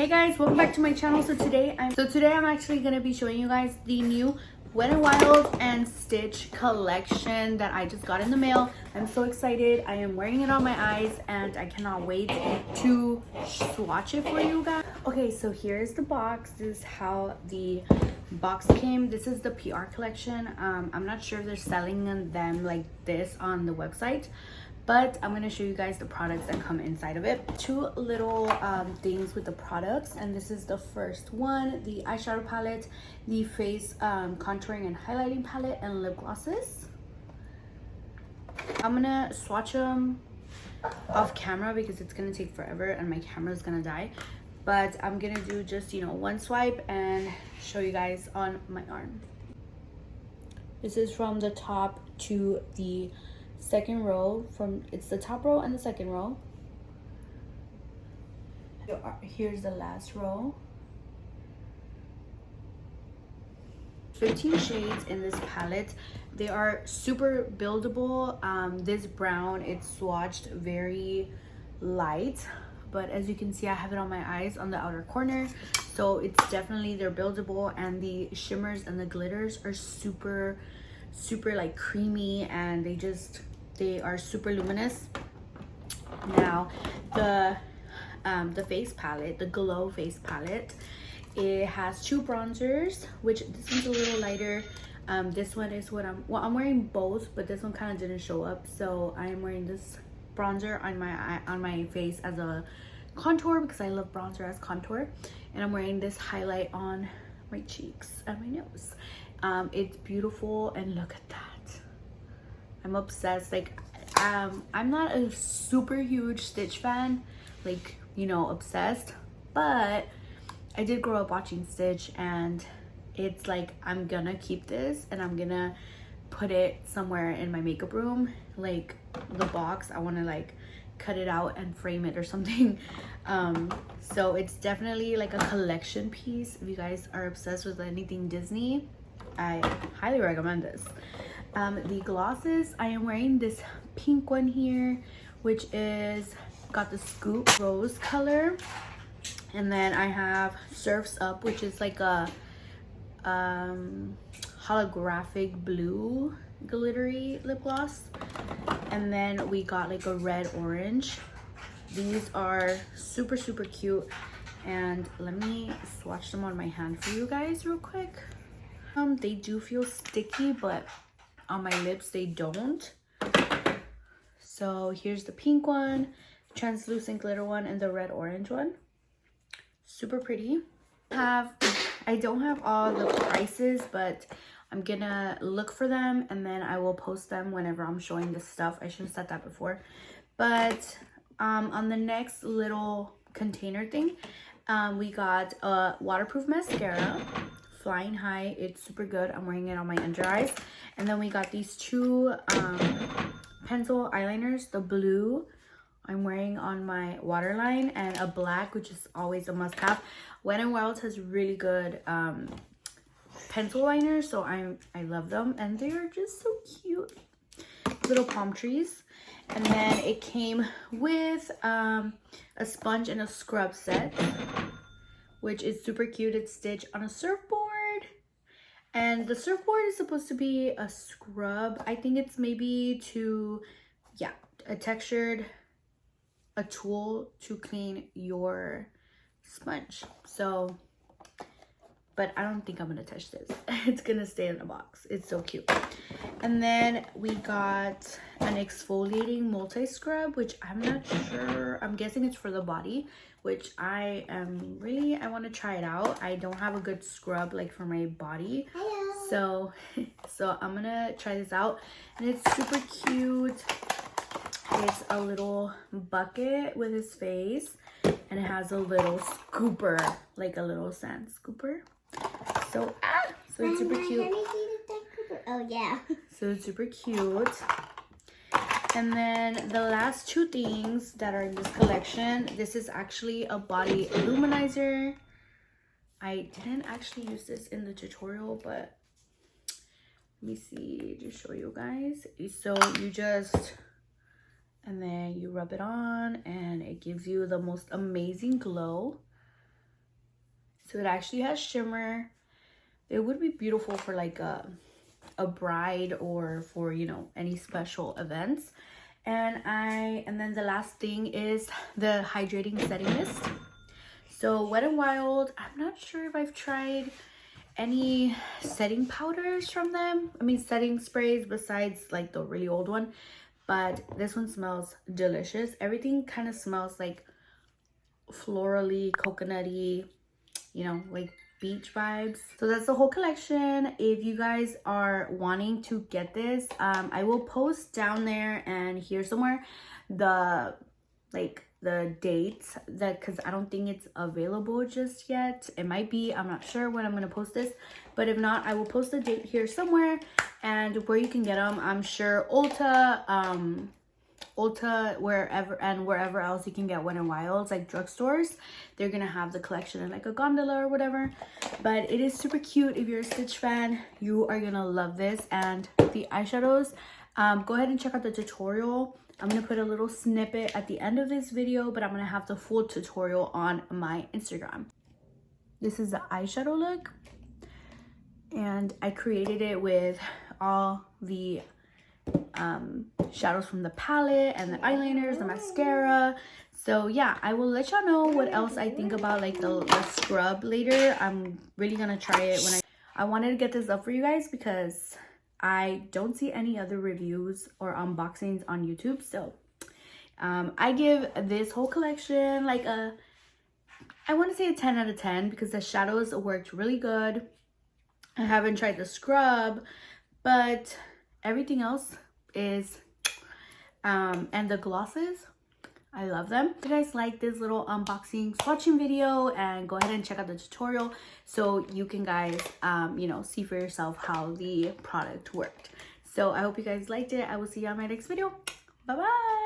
Hey guys, welcome back to my channel. So today I'm actually gonna be showing you guys the new Wet n Wild and Stitch collection that I just got in the mail. I'm so excited. I am wearing it on my eyes and I cannot wait to swatch it for you guys. Okay, so here's the box. This is how the box came. This is the PR collection. I'm not sure if they're selling them like this on the website, but I'm gonna show you guys the products that come inside of it. Two little things with the products, and this is the first one: the eyeshadow palette, the face contouring and highlighting palette, and lip glosses. I'm gonna swatch them off camera because it's gonna take forever and my camera is gonna die, but I'm gonna do just, you know, one swipe and show you guys on my arm. This is from the top to the second row. It's the top row and the second row. Here's the last row. 15 shades in this palette. They are super buildable. This brown, it's swatched very light, but as you can see, I have it on my eyes on the outer corner, so it's definitely, they're buildable, and the shimmers and the glitters are super like creamy, and they are super luminous. Now the face palette, the glow face palette, it has two bronzers, which this one's a little lighter. This one is what I'm wearing both, but this one kind of didn't show up, so I am wearing this bronzer on my face as a contour because I love bronzer as contour, and I'm wearing this highlight on my cheeks and my nose. It's beautiful, and look at that. I'm obsessed. Like, I'm not a super huge Stitch fan, like, you know, obsessed, but I did grow up watching Stitch, and it's like, I'm gonna keep this and I'm gonna put it somewhere in my makeup room, like the box. I want to like cut it out and frame it or something. So it's definitely like a collection piece. If you guys are obsessed with anything Disney, I highly recommend this. The glosses, I am wearing this pink one here, which is got the Scoop rose color, and then I have Surfs Up, which is like a holographic blue glittery lip gloss, and then we got like a red orange. These are super cute, and let me swatch them on my hand for you guys real quick. They do feel sticky, but on my lips they don't. So here's the pink one, translucent glitter one, and the red orange one. Super pretty. I don't have all the prices, but I'm gonna look for them and then I will post them whenever I'm showing this stuff. I should have said that before. But on the next little container thing, we got a waterproof mascara, Flying High. It's super good. I'm wearing it on my under eyes. And then we got these two pencil eyeliners, the blue I'm wearing on my waterline, and a black, which is always a must-have. Wet n Wild has really good pencil liners, so I love them, and they are just so cute. Little palm trees. And then it came with a sponge and a scrub set, which is super cute. It's Stitch on a surfboard, and the surfboard is supposed to be a scrub. I think it's maybe a tool to clean your sponge. So, but I don't think I'm gonna touch this. It's gonna stay in the box. It's so cute. And then we got an exfoliating multi scrub, which I'm not sure, I'm guessing it's for the body, which I want to try it out. I don't have a good scrub like for my body. Hello. So I'm gonna try this out, and it's super cute. It's a little bucket with his face, and it has a little scooper, like a little sand scooper. So it's super cute. Oh yeah. So it's super cute. And then the last two things that are in this collection, this is actually a body luminizer. I didn't actually use this in the tutorial, but let me see, just show you guys. So you just, and then you rub it on, and it gives you the most amazing glow. So it actually has shimmer. It would be beautiful for like a bride or for, you know, any special events. And then the last thing is the hydrating setting mist. So Wet n Wild, I'm not sure if I've tried any setting powders from them. I mean, setting sprays besides like the really old one, but this one smells delicious. Everything kind of smells like florally, coconutty, you know, like beach vibes. So that's the whole collection. If you guys are wanting to get this, I will post down there and here somewhere the dates, that because I don't think it's available just yet. It might be, I'm not sure when I'm gonna post this, but if not, I will post the date here somewhere and where you can get them. I'm sure Ulta, wherever else you can get Wet n Wild's, like drugstores, they're gonna have the collection in like a gondola or whatever. But it is super cute. If you're a Stitch fan, you are gonna love this. And the eyeshadows, go ahead and check out the tutorial. I'm gonna put a little snippet at the end of this video, but I'm gonna have the full tutorial on my Instagram. This is the eyeshadow look, and I created it with all the shadows from the palette and the eyeliners, the mascara. So yeah, I will let y'all know what else I think about like the scrub later. I'm really gonna try it when I wanted to get this up for you guys because I don't see any other reviews or unboxings on YouTube. So I give this whole collection like I want to say a 10 out of 10 because the shadows worked really good. I haven't tried the scrub, but everything else is and the glosses, I love them. If you guys like this little unboxing swatching video, and go ahead and check out the tutorial so you can guys you know, see for yourself how the product worked. So I hope you guys liked it. I will see you on my next video. Bye bye.